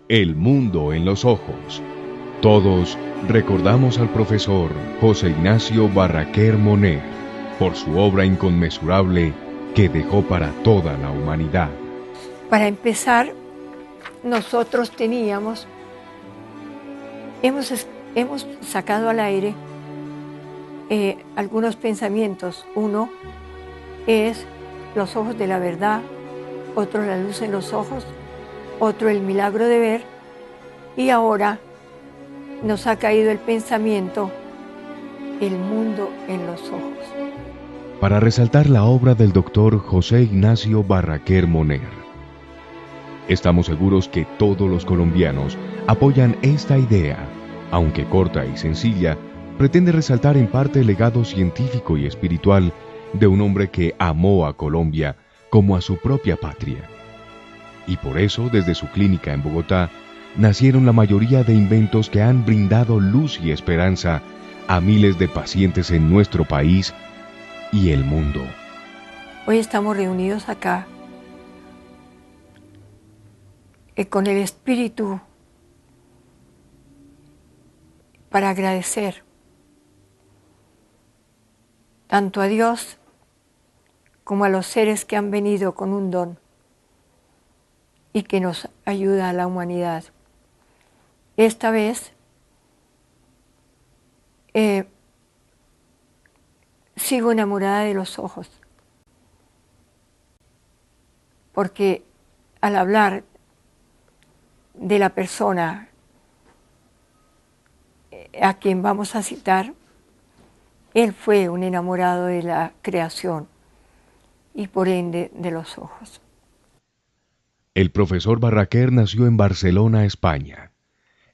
El mundo en los ojos. Todos recordamos al profesor José Ignacio Barraquer Moner por su obra inconmensurable que dejó para toda la humanidad. Para empezar, nosotros hemos sacado al aire algunos pensamientos. Uno es los ojos de la verdad, otro la luz en los ojos, otro el milagro de ver, y ahora nos ha caído el pensamiento, el mundo en los ojos. Para resaltar la obra del doctor José Ignacio Barraquer Moner. Estamos seguros que todos los colombianos apoyan esta idea, aunque corta y sencilla, pretende resaltar en parte el legado científico y espiritual de un hombre que amó a Colombia como a su propia patria. Y por eso, desde su clínica en Bogotá, nacieron la mayoría de inventos que han brindado luz y esperanza a miles de pacientes en nuestro país y el mundo. Hoy estamos reunidos acá con el espíritu para agradecer tanto a Dios como a los seres que han venido con un don y que nos ayuda a la humanidad. Esta vez sigo enamorada de los ojos, porque al hablar de la persona a quien vamos a citar, él fue un enamorado de la creación y por ende de los ojos. El profesor Barraquer nació en Barcelona, España,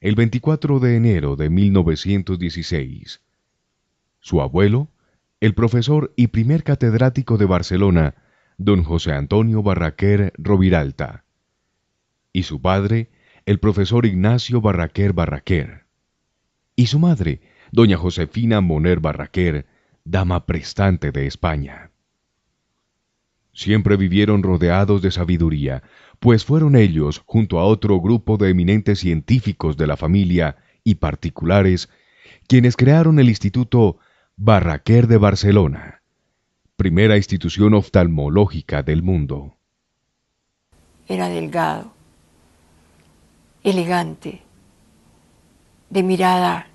el 24 de enero de 1916. Su abuelo, el profesor y primer catedrático de Barcelona, don José Antonio Barraquer Roviralta, y su padre, el profesor Ignacio Barraquer Barraquer, y su madre, doña Josefina Moner Barraquer, dama prestante de España. Siempre vivieron rodeados de sabiduría, pues fueron ellos, junto a otro grupo de eminentes científicos de la familia y particulares, quienes crearon el Instituto Barraquer de Barcelona, primera institución oftalmológica del mundo. Era delgado, elegante, de mirada,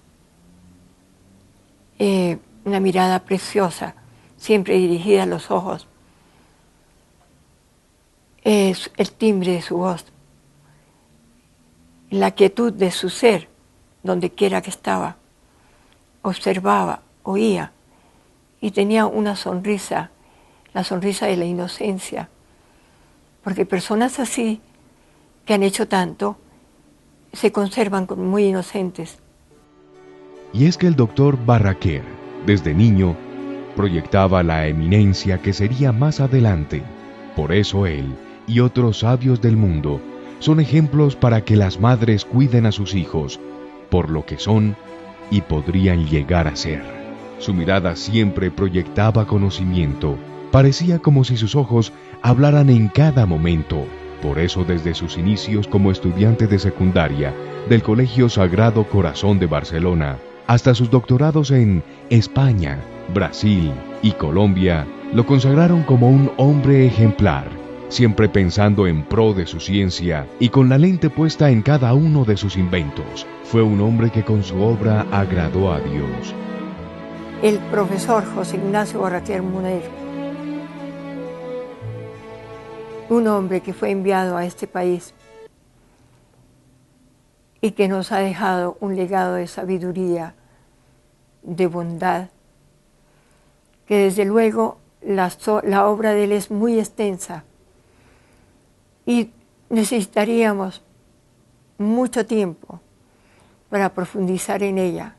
una mirada preciosa, siempre dirigida a los ojos. Es el timbre de su voz, la quietud de su ser, donde quiera que estaba. Observaba, oía y tenía una sonrisa, la sonrisa de la inocencia. Porque personas así, que han hecho tanto, se conservan como muy inocentes. Y es que el doctor Barraquer, desde niño, proyectaba la eminencia que sería más adelante. Por eso él y otros sabios del mundo son ejemplos para que las madres cuiden a sus hijos por lo que son y podrían llegar a ser. Su mirada siempre proyectaba conocimiento. Parecía como si sus ojos hablaran en cada momento. Por eso, desde sus inicios como estudiante de secundaria del Colegio Sagrado Corazón de Barcelona, hasta sus doctorados en España, Brasil y Colombia, lo consagraron como un hombre ejemplar, siempre pensando en pro de su ciencia y con la lente puesta en cada uno de sus inventos. Fue un hombre que con su obra agradó a Dios. El profesor José Ignacio Barraquer Moner, un hombre que fue enviado a este país y que nos ha dejado un legado de sabiduría, de bondad, que desde luego la obra de él es muy extensa y necesitaríamos mucho tiempo para profundizar en ella,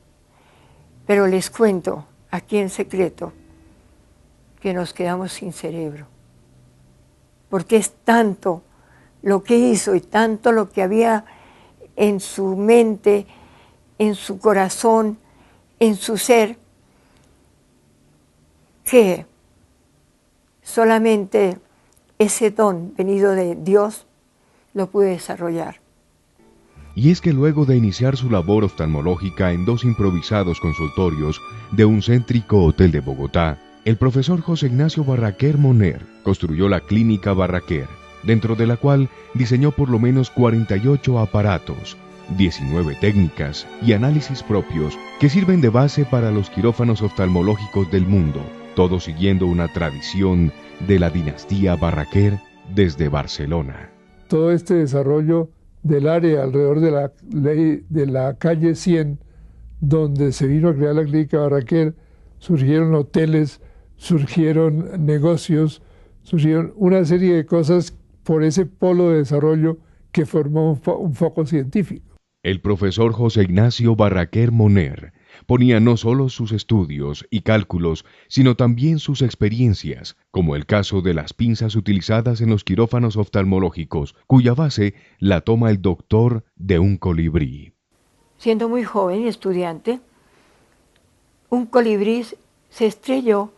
pero les cuento aquí en secreto que nos quedamos sin cerebro, porque es tanto lo que hizo y tanto lo que había en su mente, en su corazón, en su ser, que solamente ese don venido de Dios lo pude desarrollar. Y es que luego de iniciar su labor oftalmológica en 2 improvisados consultorios de un céntrico hotel de Bogotá, el profesor José Ignacio Barraquer Moner construyó la Clínica Barraquer, dentro de la cual diseñó por lo menos 48 aparatos, 19 técnicas y análisis propios que sirven de base para los quirófanos oftalmológicos del mundo, todo siguiendo una tradición de la dinastía Barraquer desde Barcelona. Todo este desarrollo del área alrededor de la calle 100, donde se vino a crear la Clínica Barraquer, surgieron hoteles, surgieron negocios, surgieron una serie de cosas por ese polo de desarrollo que formó un foco científico. El profesor José Ignacio Barraquer Moner ponía no solo sus estudios y cálculos, sino también sus experiencias, como el caso de las pinzas utilizadas en los quirófanos oftalmológicos, cuya base la toma el doctor de un colibrí. Siendo muy joven y estudiante, un colibrí se estrelló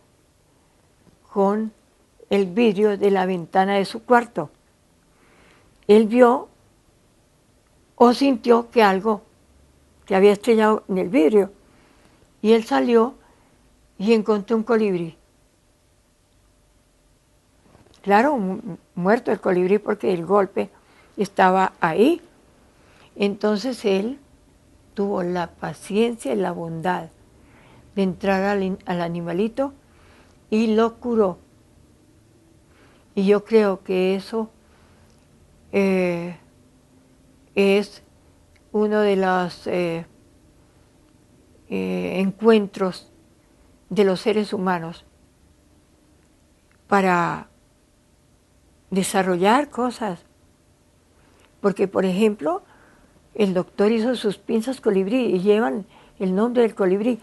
con el vidrio de la ventana de su cuarto. Él vio o sintió que algo se había estrellado en el vidrio, y él salió y encontró un colibrí. Claro, muerto el colibrí porque el golpe estaba ahí. Entonces él tuvo la paciencia y la bondad de entrar al animalito y lo curó. Y yo creo que eso es uno de los encuentros de los seres humanos para desarrollar cosas. Porque, por ejemplo, el doctor hizo sus pinzas colibrí y llevan el nombre del colibrí.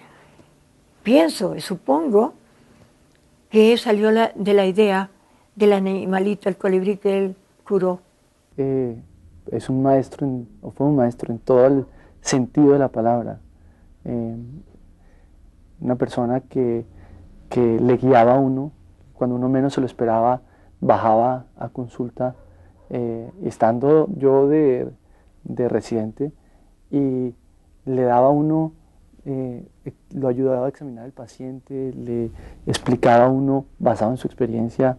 Pienso, supongo, que salió de la idea del animalito, el colibrí que él curó. Es un maestro, o fue un maestro en todo el sentido de la palabra. Una persona que le guiaba a uno, cuando uno menos se lo esperaba, bajaba a consulta, estando yo de residente, y le daba a uno, lo ayudaba a examinar al paciente, le explicaba a uno, basado en su experiencia,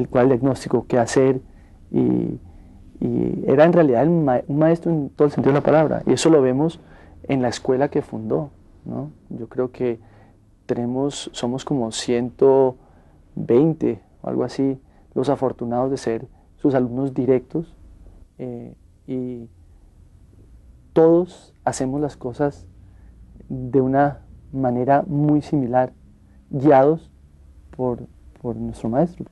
cuál diagnóstico, qué hacer, y era en realidad un maestro en todo el sentido de la palabra, y eso lo vemos en la escuela que fundó, ¿no? Yo creo que somos como 120 o algo así, los afortunados de ser sus alumnos directos, y todos hacemos las cosas de una manera muy similar, guiados por nuestro maestro.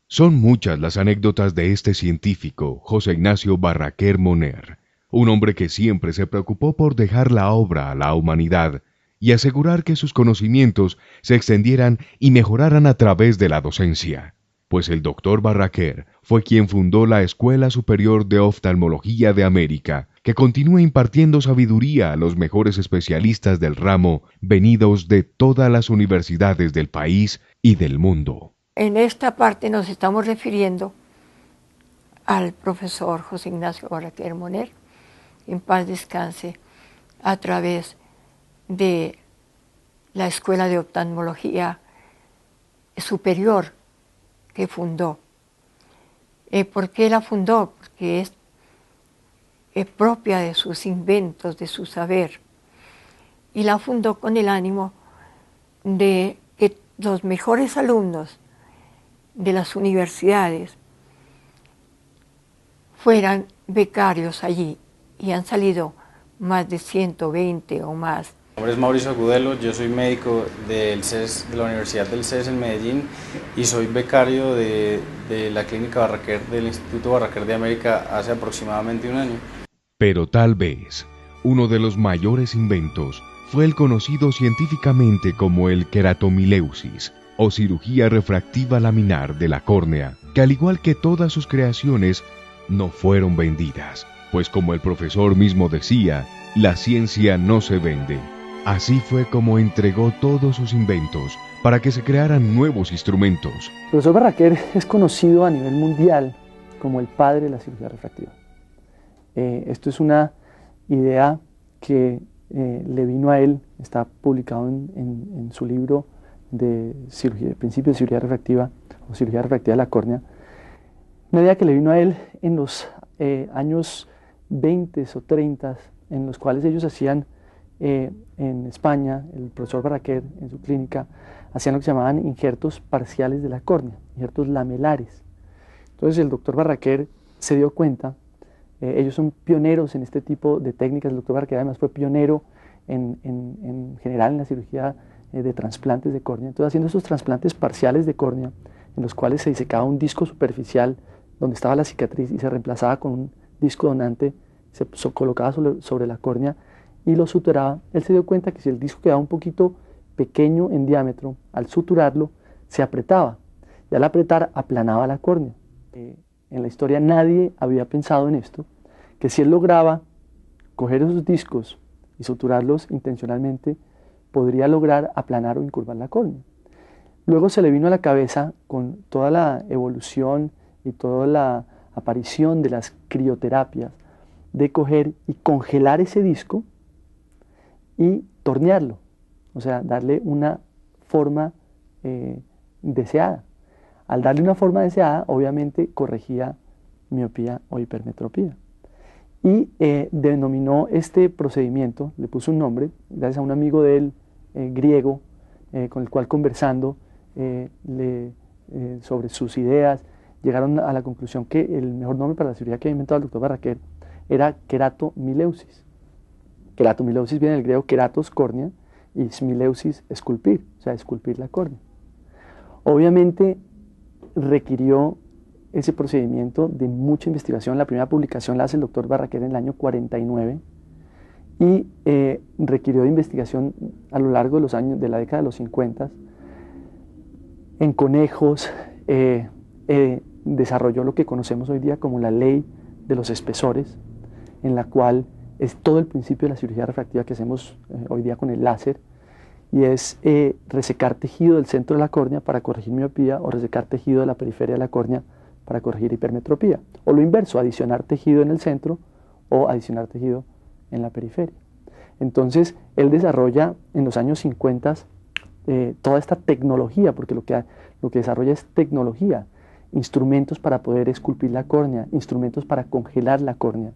Son muchas las anécdotas de este científico, José Ignacio Barraquer Moner, un hombre que siempre se preocupó por dejar la obra a la humanidad y asegurar que sus conocimientos se extendieran y mejoraran a través de la docencia. Pues el doctor Barraquer fue quien fundó la Escuela Superior de Oftalmología de América, que continúa impartiendo sabiduría a los mejores especialistas del ramo, venidos de todas las universidades del país y del mundo. En esta parte nos estamos refiriendo al profesor José Ignacio Barraquer Moner, en paz descanse, a través de la Escuela de Oftalmología Superior que fundó. ¿Por qué la fundó? Porque es propia de sus inventos, de su saber. Y la fundó con el ánimo de que los mejores alumnos de las universidades fueran becarios allí, y han salido más de 120 o más. Mi nombre es Mauricio Agudelo, yo soy médico del CES, de la Universidad del CES en Medellín, y soy becario de la Clínica Barraquer del Instituto Barraquer de América hace aproximadamente un año. Pero tal vez uno de los mayores inventos fue el conocido científicamente como el queratomileusis, o cirugía refractiva laminar de la córnea, que al igual que todas sus creaciones, no fueron vendidas, pues como el profesor mismo decía, la ciencia no se vende. Así fue como entregó todos sus inventos para que se crearan nuevos instrumentos. El profesor Barraquer es conocido a nivel mundial como el padre de la cirugía refractiva. Esto es una idea que le vino a él, está publicado en su libro de principios de cirugía refractiva o cirugía refractiva de la córnea, una idea que le vino a él en los años 20 o 30, en los cuales ellos hacían en España, el profesor Barraquer en su clínica, hacían lo que se llamaban injertos parciales de la córnea, injertos lamelares. Entonces el doctor Barraquer se dio cuenta, ellos son pioneros en este tipo de técnicas, el doctor Barraquer además fue pionero en general en la cirugía de trasplantes de córnea, entonces haciendo esos trasplantes parciales de córnea, en los cuales se disecaba un disco superficial donde estaba la cicatriz y se reemplazaba con un disco donante, se colocaba sobre la córnea y lo suturaba. Él se dio cuenta que si el disco quedaba un poquito pequeño en diámetro, al suturarlo se apretaba y al apretar aplanaba la córnea. En la historia nadie había pensado en esto, que si él lograba coger esos discos y suturarlos intencionalmente, podría lograr aplanar o incurvar la córnea. Luego se le vino a la cabeza, con toda la evolución y toda la aparición de las crioterapias, de coger y congelar ese disco y tornearlo, o sea, darle una forma deseada. Al darle una forma deseada, obviamente corregía miopía o hipermetropía. Y denominó este procedimiento, le puso un nombre, gracias a un amigo de él, griego, con el cual conversando sobre sus ideas, llegaron a la conclusión que el mejor nombre para la cirugía que había inventado el doctor Barraquer era queratomileusis. Queratomileusis viene del griego keratos, córnea, y smileusis, esculpir, o sea, esculpir la córnea. Obviamente requirió ese procedimiento de mucha investigación. La primera publicación la hace el doctor Barraquer en el año 49 y requirió de investigación a lo largo de los años de la década de los 50. En conejos desarrolló lo que conocemos hoy día como la ley de los espesores, en la cual es todo el principio de la cirugía refractiva que hacemos hoy día con el láser, y es resecar tejido del centro de la córnea para corregir miopía o resecar tejido de la periferia de la córnea para corregir hipermetropía, o lo inverso, adicionar tejido en el centro o adicionar tejido en la periferia. Entonces él desarrolla en los años 50 toda esta tecnología, porque lo que desarrolla es tecnología, instrumentos para poder esculpir la córnea, instrumentos para congelar la córnea,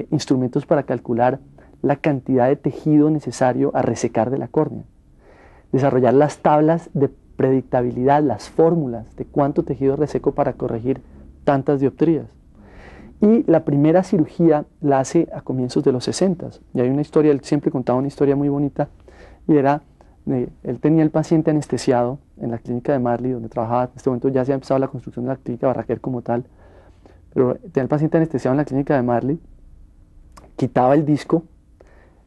instrumentos para calcular la cantidad de tejido necesario a resecar de la córnea, desarrollar las tablas de predictabilidad, las fórmulas de cuánto tejido reseco para corregir tantas dioptrías. Y la primera cirugía la hace a comienzos de los 60. Y hay una historia, él siempre contaba una historia muy bonita, y era, él tenía el paciente anestesiado en la clínica de Marley, donde trabajaba. En este momento ya se ha empezado la construcción de la clínica Barraquer como tal, pero tenía el paciente anestesiado en la clínica de Marley, quitaba el disco,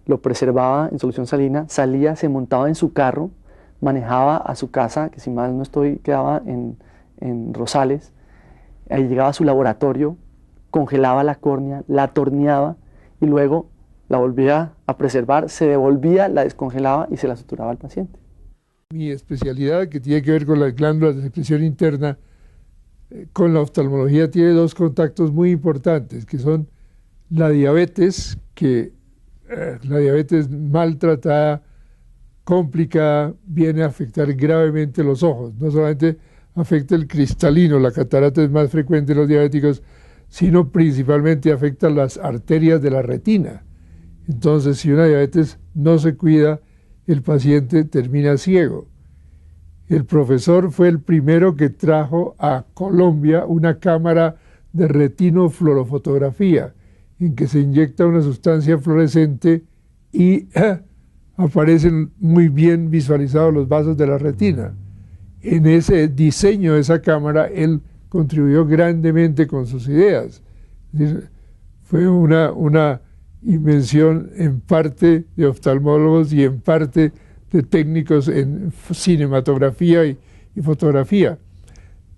lo preservaba en solución salina, salía, se montaba en su carro, manejaba a su casa, que si mal no estoy, quedaba en Rosales, ahí llegaba a su laboratorio, congelaba la córnea, la torneaba y luego la volvía a preservar, se devolvía, la descongelaba y se la suturaba al paciente. Mi especialidad, que tiene que ver con las glándulas de secreción interna, con la oftalmología tiene dos contactos muy importantes, que son la diabetes, que la diabetes maltratada, complicada, viene a afectar gravemente los ojos. No solamente afecta el cristalino, la catarata es más frecuente en los diabéticos, sino principalmente afecta las arterias de la retina. Entonces, si una diabetes no se cuida, el paciente termina ciego. El profesor fue el primero que trajo a Colombia una cámara de retinofluorofotografía, en que se inyecta una sustancia fluorescente y aparecen muy bien visualizados los vasos de la retina. En ese diseño de esa cámara, él contribuyó grandemente con sus ideas. Es decir, fue una invención en parte de oftalmólogos y en parte de técnicos en cinematografía y fotografía.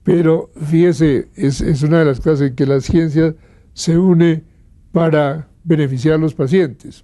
Pero fíjese, es una de las cosas en que la ciencia se une para beneficiar a los pacientes.